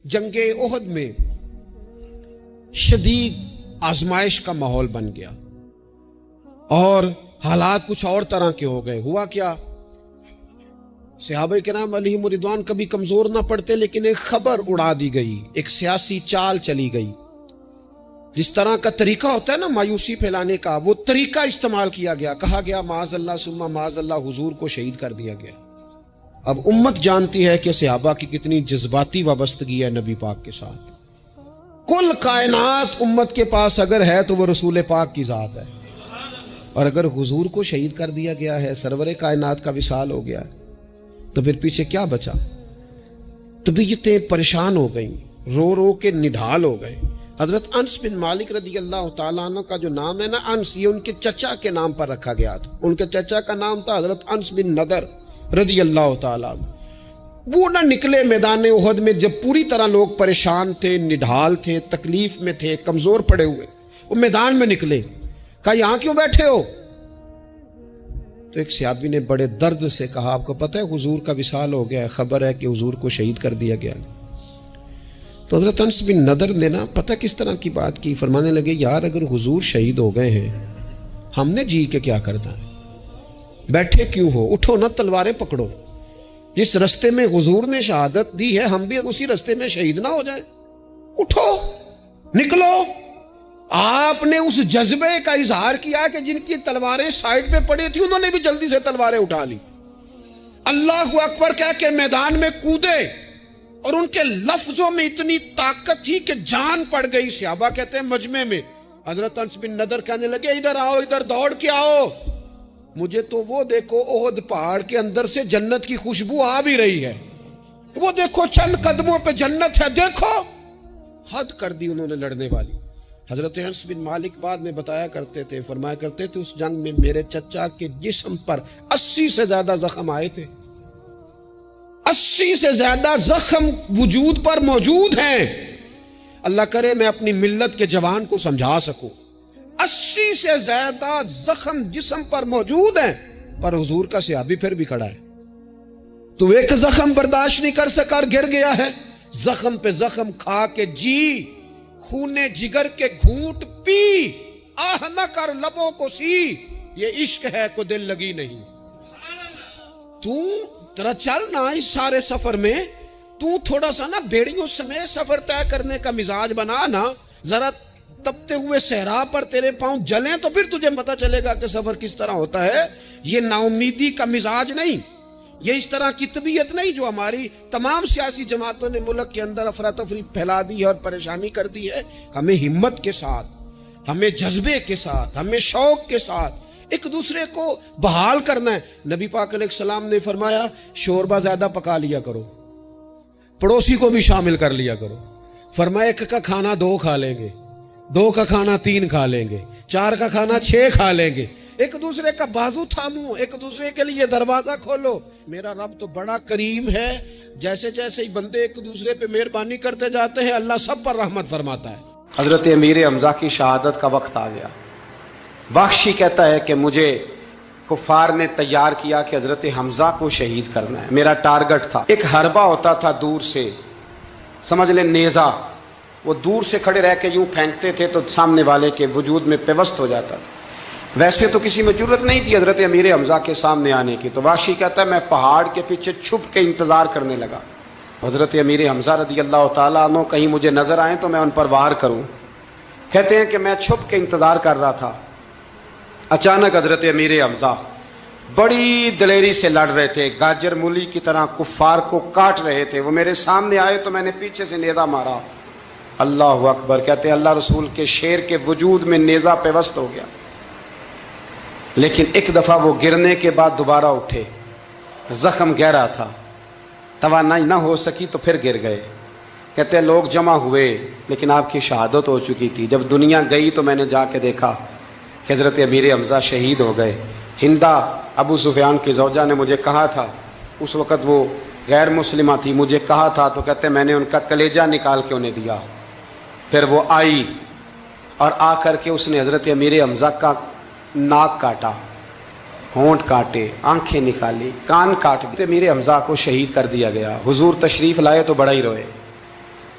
جنگ احد میں شدید آزمائش کا ماحول بن گیا اور حالات کچھ اور طرح کے ہو گئے. ہوا کیا؟ صحابہ کرام علیہم رضوان کبھی کمزور نہ پڑتے، لیکن ایک خبر اڑا دی گئی، ایک سیاسی چال چلی گئی. جس طرح کا طریقہ ہوتا ہے نا مایوسی پھیلانے کا، وہ طریقہ استعمال کیا گیا. کہا گیا معاذ اللہ ثم معاذ اللہ حضور کو شہید کر دیا گیا. اب امت جانتی ہے کہ صحابہ کی کتنی جذباتی وابستگی ہے نبی پاک کے ساتھ. کل کائنات امت کے پاس اگر ہے تو وہ رسول پاک کی ذات ہے، اور اگر حضور کو شہید کر دیا گیا ہے، سرور کائنات کا وصال ہو گیا ہے، تو پھر پیچھے کیا بچا؟ طبیعتیں پریشان ہو گئیں، رو رو کے نڈھال ہو گئے. حضرت انس بن مالک رضی اللہ تعالیٰ عنہ کا جو نام ہے نا انس، یہ ان کے چچا کے نام پر رکھا گیا تھا. ان کے چچا کا نام تھا حضرت انس بن نضر رضی اللہ تعالیٰ عنہ. وہ نہ نکلے میدان احد میں جب پوری طرح لوگ پریشان تھے، نڈھال تھے، تکلیف میں تھے، کمزور پڑے ہوئے. وہ میدان میں نکلے، کہا یہاں کیوں بیٹھے ہو؟ تو ایک صحابی نے بڑے درد سے کہا آپ کو پتہ ہے حضور کا وصال ہو گیا ہے، خبر ہے کہ حضور کو شہید کر دیا گیا. تو حضرت انس بن نضر نے نا پتہ کس طرح کی بات کی، فرمانے لگے یار اگر حضور شہید ہو گئے ہیں، ہم نے جی کے کیا کرنا ہے؟ بیٹھے کیوں ہو؟ اٹھو نا، تلواریں پکڑو. جس رستے میں حضور نے شہادت دی ہے، ہم بھی اسی رستے میں شہید نہ ہو جائیں. اٹھو، نکلو. آپ نے اس جذبے کا اظہار کیا کہ جن کی تلواریں سائڈ پہ پڑی تھی انہوں نے بھی جلدی سے تلواریں اٹھا لی. اللہ اکبر کہہ کے میدان میں کودے، اور ان کے لفظوں میں اتنی طاقت تھی کہ جان پڑ گئی. صحابہ کہتے ہیں مجمع میں حضرت انس بن نضر کہنے لگے ادھر آؤ، ادھر دوڑ کے آؤ، مجھے تو وہ دیکھو احد پہاڑ کے اندر سے جنت کی خوشبو آ بھی رہی ہے، وہ دیکھو چند قدموں پہ جنت ہے، دیکھو. حد کر دی انہوں نے لڑنے والی. حضرت انس بن مالک بعد میں بتایا کرتے تھے، فرمایا کرتے تھے اس جنگ میں میرے چچا کے جسم پر 80 سے زیادہ زخم آئے تھے. 80 سے زیادہ زخم وجود پر موجود ہیں. اللہ کرے میں اپنی ملت کے جوان کو سمجھا سکوں. 80 سے زیادہ زخم جسم پر موجود ہیں، پر حضور کا صحابی پھر بھی کھڑا ہے. تو ایک زخم برداشت نہیں کر سکا اور گر گیا ہے. زخم پہ زخم کھا کے جی، خونے جگر کے گھونٹ پی، آہ نہ کر لبوں کو سی، یہ عشق ہے کو دل لگی نہیں. تو ترا چل نا اس سارے سفر میں، تو تھوڑا سا نا بیڑیوں سمیت سفر طے کرنے کا مزاج بنا نا. ذرا تپتے ہوئے صحرا پر تیرے پاؤں جلیں تو پھر تجھے پتا چلے گا کہ سفر کس طرح ہوتا ہے. یہ نا امیدی کا مزاج نہیں، یہ اس طرح کی طبیعت نہیں جو ہماری تمام سیاسی جماعتوں نے ملک کے اندر افراتفری پھیلا دی ہے اور پریشانی کر دی ہے. ہمیں ہمت کے ساتھ، ہمیں جذبے کے ساتھ، ہمیں شوق کے ساتھ ایک دوسرے کو بحال کرنا ہے. نبی پاک علیہ السلام نے فرمایا شوربہ زیادہ پکا لیا کرو، پڑوسی کو بھی شامل کر لیا کرو. فرمایا ایک کا کھانا 2 کھا لیں گے، 2 کا کھانا 3 کھا لیں گے، 4 کا کھانا 6 کھا لیں گے. ایک دوسرے کا بازو تھامو، ایک دوسرے کے لیے دروازہ کھولو. میرا رب تو بڑا کریم ہے، جیسے جیسے ہی بندے ایک دوسرے پہ مہربانی کرتے جاتے ہیں اللہ سب پر رحمت فرماتا ہے. حضرت امیر حمزہ کی شہادت کا وقت آ گیا. وحشی کہتا ہے کہ مجھے کفار نے تیار کیا کہ حضرت حمزہ کو شہید کرنا ہے. میرا ٹارگٹ تھا. ایک حربہ ہوتا تھا دور سے، سمجھ لیں نیزہ، وہ دور سے کھڑے رہ کے یوں پھینکتے تھے تو سامنے والے کے وجود میں پیوست ہو جاتا. ویسے تو کسی میں جرت نہیں تھی حضرت امیر حمزہ کے سامنے آنے کی. تو وحشی کہتا ہے میں پہاڑ کے پیچھے چھپ کے انتظار کرنے لگا. حضرت امیر حمزہ رضی اللہ تعالیٰ عنہ کہیں مجھے نظر آئیں تو میں ان پر وار کروں. کہتے ہیں کہ میں چھپ کے انتظار کر رہا تھا. اچانک حضرت امیر حمزہ بڑی دلیری سے لڑ رہے تھے، گاجر مولی کی طرح کفار کو کاٹ رہے تھے. وہ میرے سامنے آئے تو میں نے پیچھے سے نیزہ مارا. اللہ اکبر. کہتے ہیں اللہ رسول کے شیر کے وجود میں نیزہ پیوست ہو گیا، لیکن ایک دفعہ وہ گرنے کے بعد دوبارہ اٹھے. زخم گہرا تھا، توانائی نہ ہو سکی تو پھر گر گئے. کہتے ہیں لوگ جمع ہوئے لیکن آپ کی شہادت ہو چکی تھی. جب دنیا گئی تو میں نے جا کے دیکھا کہ حضرت امیر حمزہ شہید ہو گئے. ہندا ابو سفیان کی زوجہ نے مجھے کہا تھا، اس وقت وہ غیر مسلمہ تھی، مجھے کہا تھا، تو کہتے ہیں میں نے ان کا کلیجہ نکال کے انہیں دیا. پھر وہ آئی اور آ کر کے اس نے حضرت امیر حمزہ کا ناک کاٹا، ہونٹ کاٹے، آنکھیں نکالی، کان کاٹ دیے. امیر حمزہ کو شہید کر دیا گیا. حضور تشریف لائے تو بڑا ہی روئے.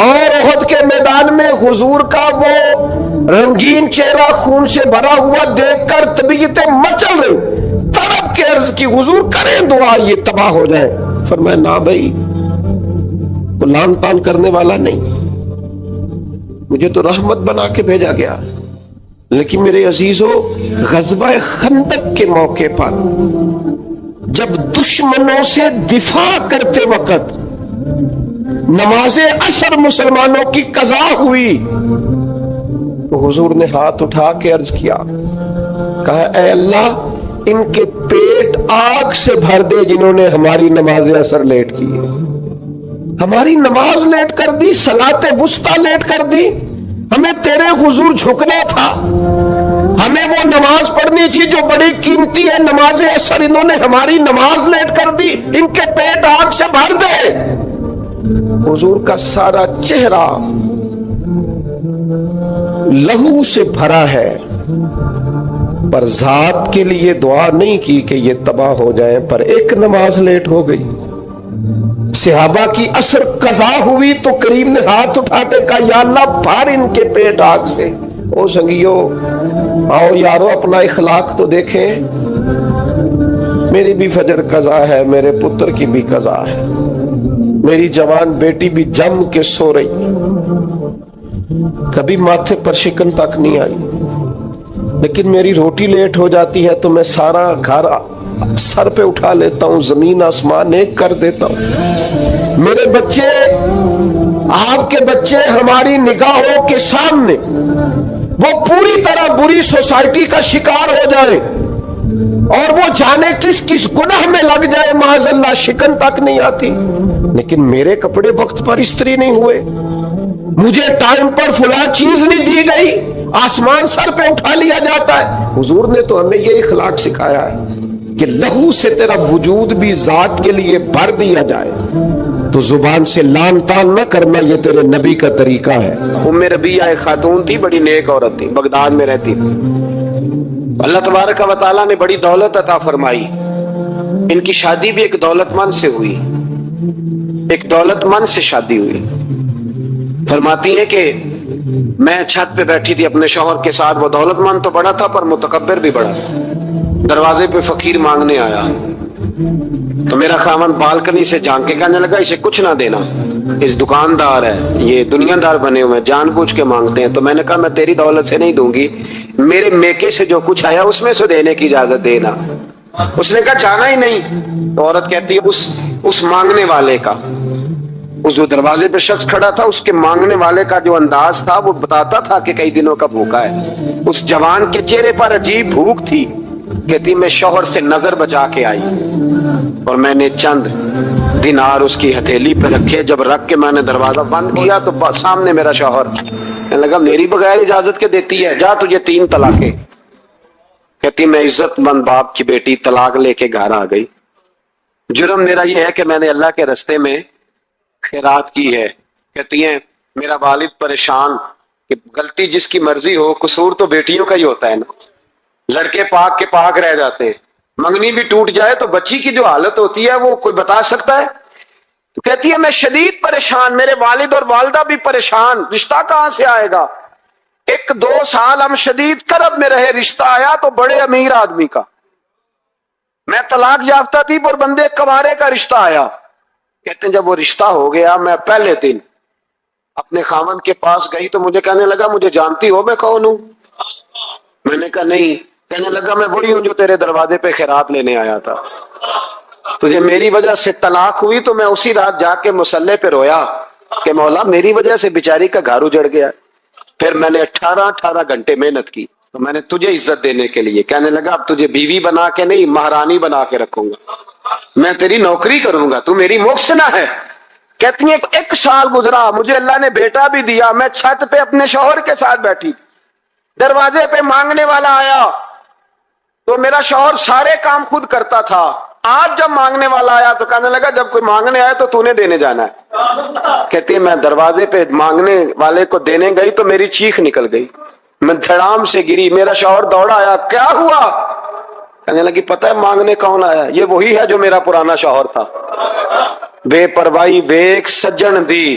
اور احد کے میدان میں حضور کا وہ رنگین چہرہ خون سے بھرا ہوا دیکھ کر طبیعتیں مچل رہی، تڑپ کے عرض کی حضور کریں دعا یہ تباہ ہو جائے۔ فرمایا نہ بھائی، وہ لان تان کرنے والا نہیں، مجھے تو رحمت بنا کے بھیجا گیا۔ لیکن میرے عزیزو، غزوہ خندق کے موقع پر جب دشمنوں سے دفاع کرتے وقت نماز عصر مسلمانوں کی قضا ہوئی تو حضور نے ہاتھ اٹھا کے عرض کیا، کہا اے اللہ ان کے پیٹ آگ سے بھر دے جنہوں نے ہماری نماز عصر لیٹ کی، ہماری نماز لیٹ کر دی، صلاۃ وسطیٰ لیٹ کر دی، ہمیں تیرے حضور جھکنا تھا، ہمیں وہ نماز پڑھنی تھی جو بڑی قیمتی ہے، نماز عصر انہوں نے ہماری نماز لیٹ کر دی، ان کے پیٹ آگ سے بھر دے۔ حضور کا سارا چہرہ لہو سے بھرا ہے، پر ذات کے لیے دعا نہیں کی کہ یہ تباہ ہو جائیں، پر ایک نماز لیٹ ہو گئی۔ صحابہ کی عصر قضا ہوئی تو کریم نے ہاتھ اٹھا کے کہا یا اللہ بھر ان کے پیٹ آگ سے۔ او سنگیو، آؤ یارو اپنا اخلاق تو دیکھیں، میری بھی فجر قضا ہے، میرے پتر کی بھی قضا ہے، میری جوان بیٹی بھی جم کے سو رہی، کبھی ماتھے پر شکن تک نہیں آئی، لیکن میری روٹی لیٹ ہو جاتی ہے تو میں سارا گھر سر پہ اٹھا لیتا ہوں، زمین آسمان ایک کر دیتا ہوں۔ میرے بچے، آپ کے بچے ہماری نگاہوں کے سامنے وہ پوری طرح بری سوسائٹی کا شکار ہو جائے اور وہ جانے کس کس گناہ میں لگ جائے، معاذ اللہ شکن تک نہیں آتی، لیکن میرے کپڑے وقت پر استری نہیں ہوئے، مجھے ٹائم پر فلاں چیز نہیں دی گئی، آسمان سر پہ اٹھا لیا جاتا ہے۔ حضور نے تو ہمیں یہ اخلاق سکھایا ہے کہ لہو سے تیرا وجود بھی ذات کے لیے بھر دیا جائے، تو زبان سے لان تان نہ کرنا، یہ تیرے نبی کا طریقہ ہے۔ ام ربیعہ ایک خاتون تھی، بڑی نیک عورت تھی، بغداد میں رہتی تھی۔ اللہ تبارک و تعالیٰ نے بڑی دولت عطا فرمائی، ان کی شادی بھی ایک دولت مند سے ہوئی، ایک دولت مند سے شادی ہوئی۔ فرماتی ہے کہ میں چھت پہ بیٹھی تھی اپنے شوہر کے ساتھ، وہ دولت مند تو بڑا تھا پر متکبر بھی بڑا تھا۔ دروازے پہ فقیر مانگنے آیا تو میرا خاوند بالکنی سے جھانک کے کہنے لگا اسے کچھ نہ دینا، اس دکاندار ہے، یہ دنیا دار بنے ہوئے، جان بوجھ کے مانگتے ہیں۔ تو میں نے کہا میں تیری دولت سے نہیں دوں گی، میرے میکے سے جو کچھ آیا اس میں سے دینے کی اجازت دینا۔ اس نے کہا جانا ہی نہیں۔ تو عورت کہتی ہے اس مانگنے والے کا، اس جو دروازے پہ شخص کھڑا تھا، اس کے مانگنے والے کا جو انداز تھا وہ بتاتا تھا کہ کئی دنوں کا بھوکا ہے۔ اس جوان کے چہرے پر عجیب بھوک تھی۔ کہتی میں شوہر سے نظر بچا کے آئی اور میں نے چند دینار اس کی ہتھیلی پہ رکھے، جب رکھ کے میں نے دروازہ بند کیا تو سامنے میرا شوہر کہنے لگا میری بغیر اجازت کے دیتی ہے، جا تجھے 3 طلاقیں۔ کہتی میں عزت مند باپ کی بیٹی طلاق لے کے گھر آ گئی، جرم میرا یہ ہے کہ میں نے اللہ کے رستے میں خیرات کی ہے۔ کہتی ہیں میرا والد پریشان کہ غلطی جس کی مرضی ہو، قصور تو بیٹیوں کا ہی ہوتا ہے نا، لڑکے پاک کے پاک رہ جاتے ہیں، منگنی بھی ٹوٹ جائے تو بچی کی جو حالت ہوتی ہے وہ کوئی بتا سکتا ہے؟ تو کہتی ہے میں شدید پریشان، میرے والد اور والدہ بھی پریشان، رشتہ کہاں سے آئے گا؟ 1-2 سال ہم شدید کرب میں رہے، رشتہ آیا تو بڑے امیر آدمی کا، میں طلاق یافتہ تھی پر بندے کوارے کا رشتہ آیا۔ کہتے ہیں جب وہ رشتہ ہو گیا، میں پہلے دن اپنے خاوند کے پاس گئی تو مجھے کہنے لگا مجھے جانتی ہو میں کون ہوں؟ میں نے کہا نہیں۔ کہنے لگا میں وہی ہوں جو تیرے دروازے پہ خیرات لینے آیا تھا، تجھے میری وجہ سے طلاق ہوئی تو میں اسی رات جا کے مصلے پہ رویا کہ مولا میری وجہ سے بیچاری کا گھر اجڑ گیا۔ پھر میں نے 18 گھنٹے محنت کی تو میں نے تجھے عزت دینے کے لیے، کہنے لگا اب تجھے بیوی بنا کے نہیں مہرانی بنا کے رکھوں گا، میں تیری نوکری کروں گا، تو میری محسنہ ہے۔ کہتی ہے 1 سال گزرا، مجھے اللہ نے بیٹا بھی دیا، میں چھت پہ اپنے شوہر کے ساتھ بیٹھی، دروازے پہ مانگنے والا آیا تو میرا شوہر سارے کام خود کرتا تھا، آج جب مانگنے والا آیا تو کہنے لگا جب کوئی مانگنے آیا تو نے دینے جانا ہے۔ کہتی ہے میں دروازے پہ مانگنے والے کو دینے گئی تو میری چیخ نکل گئی، میں دھڑام سے گری، میرا شوہر دوڑا آیا، کیا ہوا؟ کہنے لگی پتہ ہے مانگنے کون آیا؟ یہ وہی ہے جو میرا پرانا شوہر تھا، بے پرواہی ویک سجن دی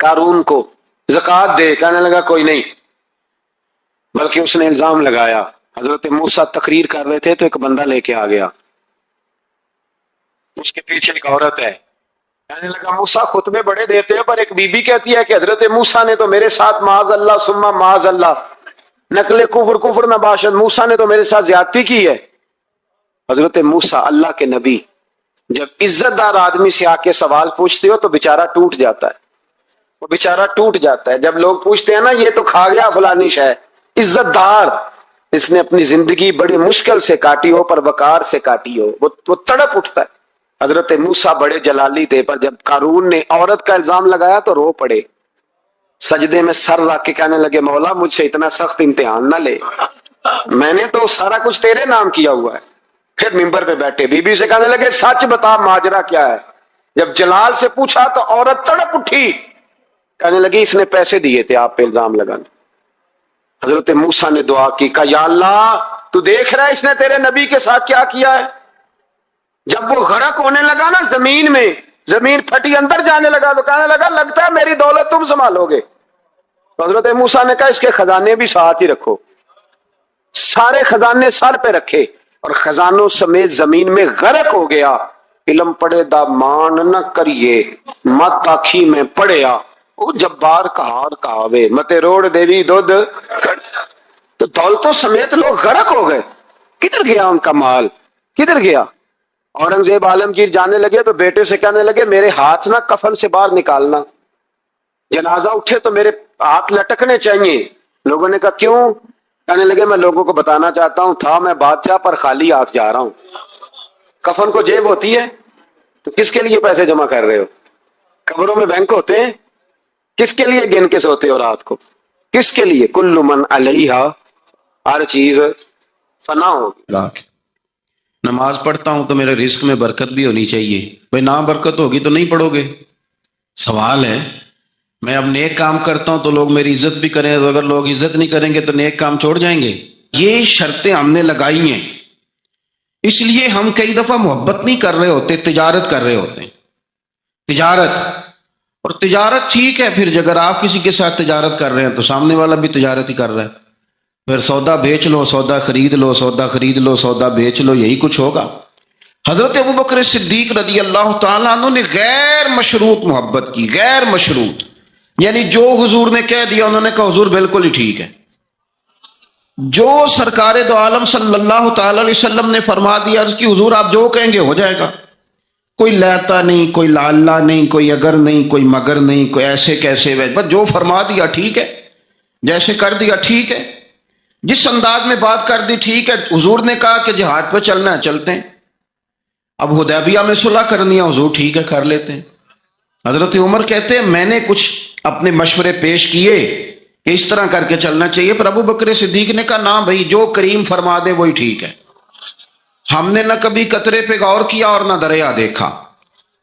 قارون کو زکات دے, کہنے لگا کوئی نہیں, بلکہ اس نے الزام لگایا. حضرت موسیٰ تقریر کر رہے تھے تو ایک بندہ لے کے آ گیا, اس کے پیچھے ایک عورت ہے. کہنے لگا موسیٰ خطبے بڑے دیتے ہیں, پر ایک بی بی کہتی ہے کہ حضرت موسیٰ نے تو میرے ساتھ معاذ اللہ ثم معاذ اللہ نقل کفر نباشد, موسیٰ نے تو میرے ساتھ زیادتی کی ہے. حضرت موسیٰ اللہ کے نبی جب عزت دار آدمی سے آ کے سوال پوچھتے ہو تو بیچارہ ٹوٹ جاتا ہے, وہ بیچارہ ٹوٹ جاتا ہے. جب لوگ پوچھتے ہیں نا یہ تو کھا گیا فلانی شے, عزت دار, اس نے اپنی زندگی بڑی مشکل سے کاٹی ہو پر وقار سے کاٹی ہو, وہ تڑپ اٹھتا ہے. حضرت موسیٰ بڑے جلالی تھے, پر جب قارون نے عورت کا الزام لگایا تو رو پڑے, سجدے میں سر رکھ کے کہنے لگے مولا مجھ سے اتنا سخت امتحان نہ لے, میں نے تو سارا کچھ تیرے نام کیا ہوا ہے. پھر ممبر پہ بیٹھے بی بی سے کہنے لگے سچ بتا ماجرا کیا ہے. جب جلال سے پوچھا تو عورت تڑپ اٹھی, کہنے لگی اس نے پیسے دیے تھے آپ پہ الزام لگانے. حضرت موسیٰ نے دعا کی, کہا یا اللہ تو دیکھ رہا ہے اس نے تیرے نبی کے ساتھ کیا کیا ہے. جب وہ غرق ہونے لگا نا زمین میں, زمین پھٹی اندر جانے لگا تو کہنے لگا لگتا ہے میری دولت تم سنبھالو گے. تو حضرت موسیٰ نے کہا اس کے خزانے بھی ساتھ ہی رکھو. سارے خزانے سر پہ رکھے اور خزانوں سمیت زمین میں غرق ہو گیا. علم پڑے دا مان نہ کریے مت آکھی میں پڑیا, وہ جبار کہار کہاوے متے روڑ دیوی دودھ. تو دولتوں سمیت لوگ غرق ہو گئے. کدھر گیا ان کا مال, کدھر گیا. اورنگزیب عالمگیر جانے لگے تو بیٹے سے کہنے لگے میرے ہاتھ نہ کفن سے باہر نکالنا, جنازہ اٹھے تو میرے ہاتھ لٹکنے چاہیے. لوگوں نے کہا کیوں؟ کہنے لگے میں لوگوں کو بتانا چاہتا ہوں تھا میں بادشاہ پر خالی ہاتھ جا رہا ہوں. کفن کو جیب ہوتی ہے تو کس کے لیے پیسے جمع کر رہے ہو؟ قبروں میں بینک ہوتے ہیں, کس کے لیے گن کے سوتے ہو رات کو, کس کے لیے؟ کل من علیہا, ہر چیز فنا ہوگی. نماز پڑھتا ہوں تو میرے رزق میں برکت بھی ہونی چاہیے. بھائی نہ برکت ہوگی تو نہیں پڑھو گے. سوال ہے, میں اب نیک کام کرتا ہوں تو لوگ میری عزت بھی کریں, تو اگر لوگ عزت نہیں کریں گے تو نیک کام چھوڑ جائیں گے. یہ شرطیں ہم نے لگائی ہیں, اس لیے ہم کئی دفعہ محبت نہیں کر رہے ہوتے, تجارت کر رہے ہوتے ہیں. تجارت, اور تجارت ٹھیک ہے, پھر اگر آپ کسی کے ساتھ تجارت کر رہے ہیں تو سامنے والا بھی تجارت ہی کر رہا ہے. پھر سودا بیچ لو, سودا خرید لو, سودا خرید لو, سودا بیچ لو, یہی کچھ ہوگا. حضرت ابوبکر صدیق رضی اللہ تعالیٰ عنہ نے غیر مشروط محبت کی, غیر مشروط, یعنی جو حضور نے کہہ دیا انہوں نے کہا حضور بالکل ہی ٹھیک ہے. جو سرکار دو عالم صلی اللہ تعالی علیہ وسلم نے فرما دیا کہ حضور آپ جو کہیں گے ہو جائے گا. کوئی لیتا نہیں, کوئی لالا نہیں, کوئی اگر نہیں, کوئی مگر نہیں, کوئی ایسے کیسے, بس جو فرما دیا ٹھیک ہے, جیسے کر دیا ٹھیک ہے, جس انداز میں بات کر دی ٹھیک ہے. حضور نے کہا کہ جہاد پہ چلنا ہے چلتے ہیں. اب حدیبیہ میں صلح کرنی ہے, حضور ٹھیک ہے کر لیتے ہیں. حضرت عمر کہتے ہیں میں نے کچھ اپنے مشورے پیش کیے کہ اس طرح کر کے چلنا چاہیے, پر ابو بکر صدیق نے کہا نہ بھائی جو کریم فرما دے وہی ٹھیک ہے. ہم نے نہ کبھی قطرے پہ غور کیا اور نہ دریا دیکھا,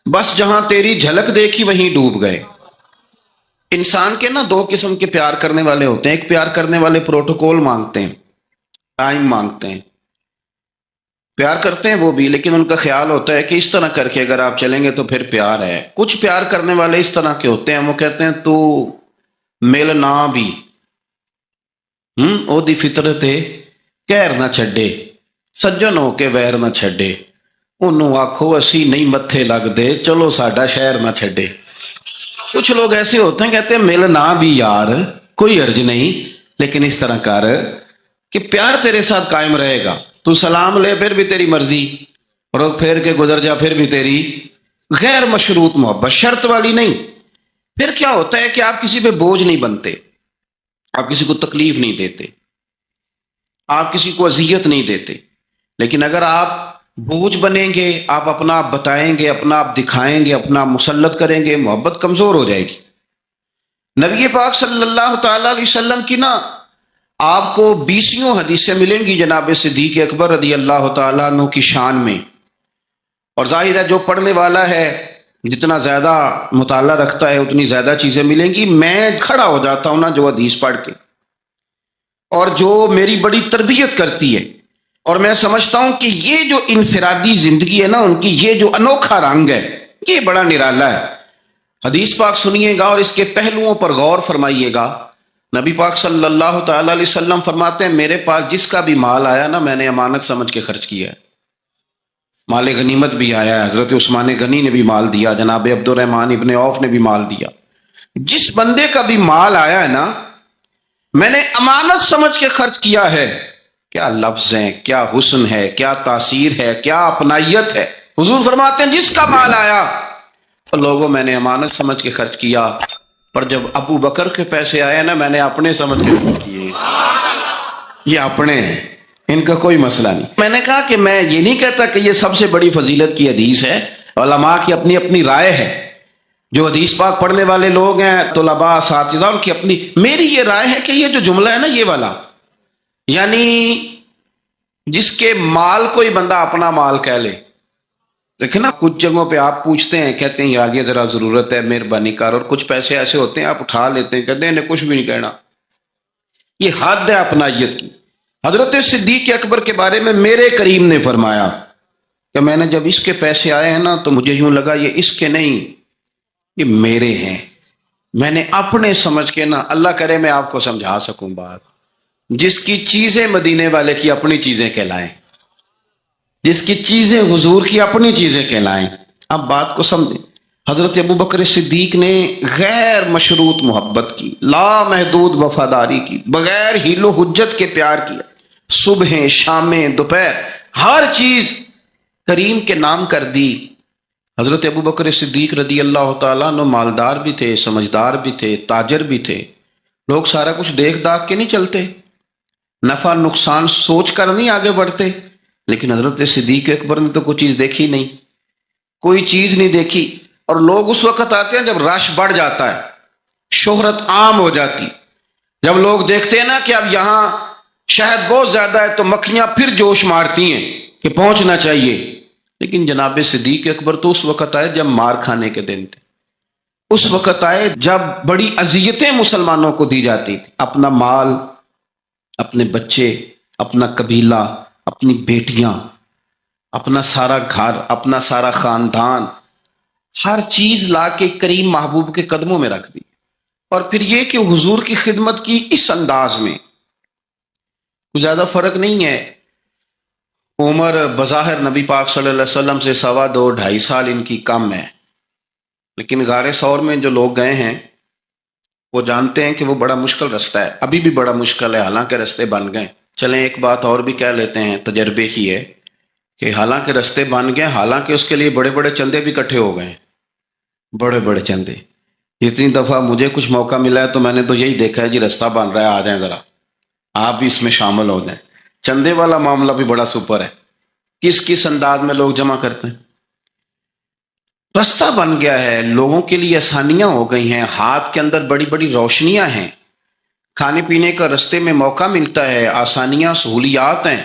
بس جہاں تیری جھلک دیکھی وہیں ڈوب گئے. انسان کے نا دو قسم کے پیار کرنے والے ہوتے ہیں. ایک پیار کرنے والے پروٹوکول مانگتے ہیں, ٹائم مانگتے ہیں, پیار کرتے ہیں وہ بھی, لیکن ان کا خیال ہوتا ہے کہ اس طرح کر کے اگر آپ چلیں گے تو پھر پیار ہے. کچھ پیار کرنے والے اس طرح کے ہوتے ہیں, وہ کہتے ہیں تو ملنا بھی او دی فطرت ہے, کہر نہ چھڈے, سجن ہو کے ویر نہ چھڈے, انہوں آکھو اسی نہیں متھے لگ دے, چلو ساڈا شہر نہ چھڈے. کچھ لوگ ایسے ہوتے ہیں کہتے ہیں ملنا بھی یار کوئی عرض نہیں, لیکن اس طرح کر کہ پیار تیرے ساتھ قائم رہے گا. تو سلام لے پھر بھی تیری مرضی, اور پھیر کے گزر جا پھر بھی تیری. غیر مشروط محبت, شرط والی نہیں. پھر کیا ہوتا ہے کہ آپ کسی پہ بوجھ نہیں بنتے, آپ کسی کو تکلیف نہیں دیتے, آپ کسی کو اذیت نہیں دیتے. لیکن اگر آپ بوجھ بنیں گے, آپ اپنا آپ بتائیں گے, اپنا آپ دکھائیں گے, اپنا مسلط کریں گے, محبت کمزور ہو جائے گی. نبی پاک صلی اللہ تعالی علیہ وسلم کی نا آپ کو 20 حدیثیں ملیں گی جناب صدیق اکبر رضی اللہ تعالیٰ عنہ کی شان میں. اور ظاہر ہے جو پڑھنے والا ہے جتنا زیادہ مطالعہ رکھتا ہے اتنی زیادہ چیزیں ملیں گی. میں کھڑا ہو جاتا ہوں نا جو حدیث پڑھ کے, اور جو میری بڑی تربیت کرتی ہے, اور میں سمجھتا ہوں کہ یہ جو انفرادی زندگی ہے نا ان کی, یہ جو انوکھا رنگ ہے یہ بڑا نرالا ہے. حدیث پاک سنیے گا اور اس کے پہلوؤں پر غور فرمائیے گا۔ نبی پاک صلی اللہ تعالی علیہ وسلم فرماتے ہیں میرے پاس جس کا بھی مال آیا نا میں نے امانت سمجھ کے خرچ کیا ہے۔ مال غنیمت بھی آیا ہے، حضرت عثمان غنی نے بھی مال دیا، جناب عبد الرحمن ابن عوف نے بھی مال دیا۔ جس بندے کا بھی مال آیا ہے نا میں نے امانت سمجھ کے خرچ کیا ہے۔ کیا لفظ ہیں، کیا حسن ہے، کیا تاثیر ہے، کیا اپنائیت ہے۔ حضور فرماتے ہیں جس کا مال آیا تو لوگوں میں نے امانت سمجھ کے خرچ کیا، پر جب ابو بکر کے پیسے آئے نا میں نے اپنے سمجھ کے خرچ کیے۔ یہ اپنے ہیں، ان کا کوئی مسئلہ نہیں۔ میں نے کہا کہ میں یہ نہیں کہتا کہ یہ سب سے بڑی فضیلت کی حدیث ہے، علماء کی اپنی اپنی رائے ہے، جو حدیث پاک پڑھنے والے لوگ ہیں طلباء اساتذہ ان کی اپنی، میری یہ رائے ہے کہ یہ جو جملہ ہے نا یہ والا، یعنی جس کے مال کوئی بندہ اپنا مال کہہ لے۔ دیکھیں نا کچھ جگہوں پہ آپ پوچھتے ہیں کہتے ہیں آگے ذرا ضرورت ہے مہربانی کر، اور کچھ پیسے ایسے ہوتے ہیں آپ اٹھا لیتے ہیں کہتے ہیں انہیں کچھ بھی نہیں کہنا۔ یہ حد ہے اپنائیت کی۔ حضرت صدیق اکبر کے بارے میں میرے کریم نے فرمایا کہ میں نے جب اس کے پیسے آئے ہیں نا تو مجھے یوں لگا یہ اس کے نہیں، یہ میرے ہیں۔ میں نے اپنے سمجھ کے نا، اللہ کرے میں آپ کو سمجھا سکوں بات، جس کی چیزیں مدینے والے کی اپنی چیزیں کہلائیں، جس کی چیزیں حضور کی اپنی چیزیں کہلائیں۔ اب بات کو سمجھیں، حضرت ابو بکر صدیق نے غیر مشروط محبت کی، لا محدود وفاداری کی، بغیر حیل و حجت کے پیار کیا، صبحیں شامیں دوپہر ہر چیز کریم کے نام کر دی۔ حضرت ابو بکر صدیق رضی اللہ تعالیٰ عنہ مالدار بھی تھے، سمجھدار بھی تھے، تاجر بھی تھے۔ لوگ سارا کچھ دیکھ داکھ کے نہیں چلتے، نفع نقصان سوچ کر نہیں آگے بڑھتے، لیکن حضرت صدیق اکبر نے تو کوئی چیز دیکھی نہیں، کوئی چیز نہیں دیکھی۔ اور لوگ اس وقت آتے ہیں جب رش بڑھ جاتا ہے، شہرت عام ہو جاتی، جب لوگ دیکھتے ہیں نا کہ اب یہاں شہد بہت زیادہ ہے تو مکھیاں پھر جوش مارتی ہیں کہ پہنچنا چاہیے۔ لیکن جناب صدیق اکبر تو اس وقت آئے جب مار کھانے کے دن تھے، اس وقت آئے جب بڑی اذیتیں مسلمانوں کو دی جاتی تھی، اپنا مال، اپنے بچے، اپنا قبیلہ، اپنی بیٹیاں، اپنا سارا گھر، اپنا سارا خاندان، ہر چیز لا کے کریم محبوب کے قدموں میں رکھ دی۔ اور پھر یہ کہ حضور کی خدمت کی اس انداز میں کوئی زیادہ فرق نہیں ہے۔ عمر بظاہر نبی پاک صلی اللہ علیہ وسلم سے 2.5 سال ان کی کم ہے، لیکن غار ثور میں جو لوگ گئے ہیں وہ جانتے ہیں کہ وہ بڑا مشکل رستہ ہے، ابھی بھی بڑا مشکل ہے، حالانکہ رستے بن گئے۔ چلیں ایک بات اور بھی کہہ لیتے ہیں، تجربے کی ہے کہ حالانکہ رستے بن گئے، حالانکہ اس کے لیے بڑے بڑے چندے بھی اکٹھے ہو گئے، بڑے بڑے چندے۔ جتنی دفعہ مجھے کچھ موقع ملا ہے تو میں نے تو یہی دیکھا ہے جی رستہ بن رہا ہے، آ جائیں ذرا آپ بھی اس میں شامل ہو جائیں۔ چندے والا معاملہ بھی بڑا سپر ہے، کس کس انداز میں لوگ جمع کرتے ہیں۔ رستہ بن گیا ہے، لوگوں کے لیے آسانیاں ہو گئی ہیں، ہاتھ کے اندر بڑی بڑی روشنیاں ہیں، کھانے پینے کا رستے میں موقع ملتا ہے، آسانیاں سہولیات ہیں۔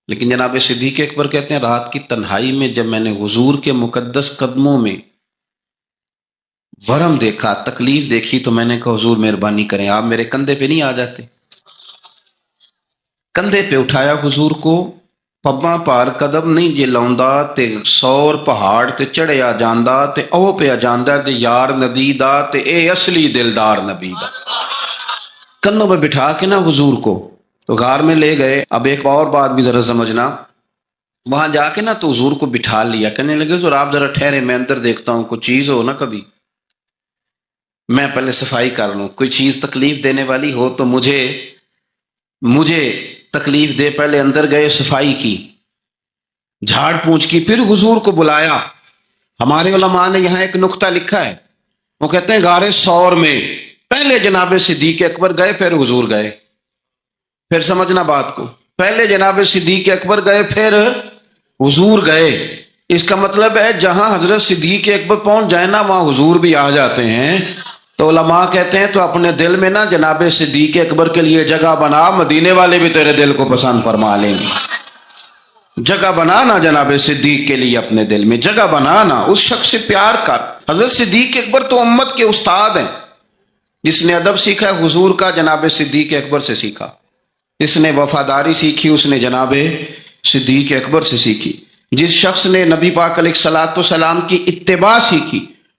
لیکن جناب صدیق اکبر کہتے ہیں رات کی تنہائی میں جب میں نے حضور کے مقدس قدموں میں ورم دیکھا، تکلیف دیکھی، تو میں نے کہا حضور مہربانی کریں، آپ میرے کندھے پہ نہیں آ جاتے۔ کندھے پہ اٹھایا حضور کو، پباں پار قدم نہیں جے لاؤندا تے 100 پہاڑ تے چڑھیا جاندا تے او پہ جاندا تے یار نبی دا تے اے اصلی دلدار نبی دا۔ کندھوں پہ بٹھا کے نا حضور کو تو غار میں لے گئے۔ اب ایک اور بات بھی ذرا سمجھنا، وہاں جا کے نا تو حضور کو بٹھا لیا، کہنے لگے حضور آپ ذرا ٹھہرے، میں اندر دیکھتا ہوں کوئی چیز ہو نا، کبھی میں پہلے صفائی کر لوں، کوئی چیز تکلیف دینے والی ہو تو مجھے تکلیف دے۔ پہلے اندر گئے، صفائی کی، جھاڑ پونچھ کی، پھر حضور کو بلایا۔ ہمارے علماء نے یہاں ایک نقطہ لکھا ہے، وہ کہتے ہیں غار ثور میں پہلے جناب صدیق اکبر گئے پھر حضور گئے۔ پھر سمجھنا بات کو، پہلے جناب صدیق اکبر گئے پھر حضور گئے۔ اس کا مطلب ہے جہاں حضرت صدیق اکبر پہنچ جائے نا وہاں حضور بھی آ جاتے ہیں۔ تو علماء کہتے ہیں تو اپنے دل میں نا جناب صدیق اکبر کے لیے جگہ بنا، مدینے والے بھی تیرے دل کو پسند فرما لیں گے۔ جگہ بنانا جناب صدیق کے لیے، اپنے دل میں جگہ بنانا، اس شخص سے پیار کر۔ حضرت صدیق اکبر تو امت کے استاد ہیں، جس نے ادب سیکھا ہے حضور کا جناب صدیق اکبر سے سیکھا، جس نے وفاداری سیکھی اس نے جناب صدیق اکبر سے سیکھی، جس شخص نے نبی پاک علیہ الصلوۃ والسلام کی اتباع سیکھی